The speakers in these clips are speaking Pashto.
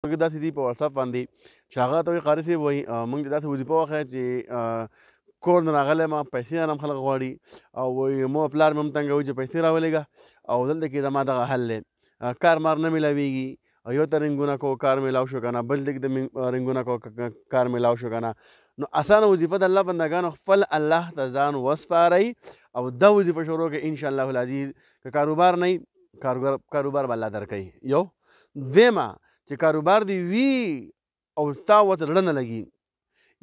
داسې دي په واتساپ باندې چې هغه ته وایي قاري صاحب وایي موږ ته داسې وظیفه وښیه چې کور نه راغلی یم پیسې رانه هم خلک غواړي او وایي مور پلار مې هم تنګوي چې پیسې راولېږه او دلته کې زما دغه حل دی کار مار نه میلاویږي یو ته رنګونه کو کار میلاو شو که نه بل ځای کې د رنګونه کو کار میلاو شو که نه نو اسانه وظیفه د الله بندګانو خپل الله ته ځان وسپارئ او دا وظیفه شروع کړئ انشاءالله العزیز که کاروبار نه کاروبار به الله درکوي یو دویمه چې کاروبار دی وي او تا ورته زړه نه لګي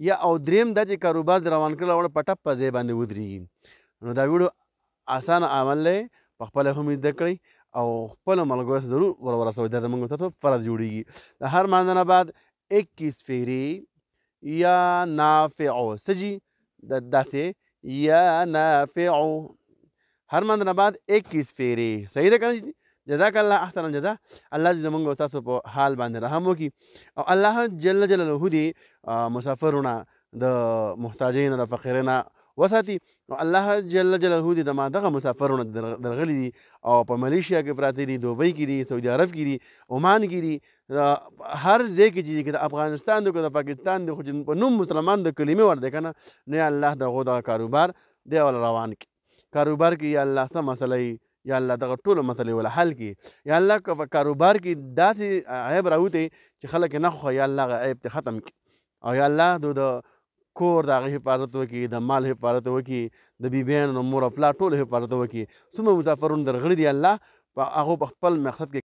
یا او دریم دا چې کاروبار دې روان کړی وړه په ټپ په ځای باندې ودرېږي نو دا ویډیو اسانه عمل دی په خپله هم زده کړئ او خپلو ملګرو ته ضرور ورسوئ دا زموږ ستاسو فرض جوړېږي د هر مانځه نه بعد 21 فیرې یا نافعو سجي داسې یا نافعو هر مانځه نه بعد 21 فیرې صحیح ده که نه جزاک الله احسن الجزا الله دې زموږ او تاسو په حال باندې رحم وکړي او الله جل جلاله دې مسافرونه د محتاجینو د فقیرینو وساتي نو الله جل جلاله دې زما دغه مسافرونه درغلي دي او په ملیشیا کې پراته دي دوبۍ کې دي سعودي عرب کې دي عمان کې دي هر ځای کې چې د افغانستان دی که د پاکستان دی خو چې په نوم مسلمان د کلمې ور دی که نه نو یا الله دغه کاروبار دی ول روان کړي کاروبار کې یا الله څه مسله یا الله دغه ټولو مسلې ولا حل کړي یا الله که په کاروبار کې داسې عیب راوتی چې خلک یې نه خوښوي یا الله هغه عیب ته ختم کړي او یا الله د کور د هغې حفاظت وکړي د مال حفاظت وکړي د بیبیانو د مور او پلار ټولو حفاظت وکړي څومره مسافرون درغلي دي الله په هغو په خپل مقصد کې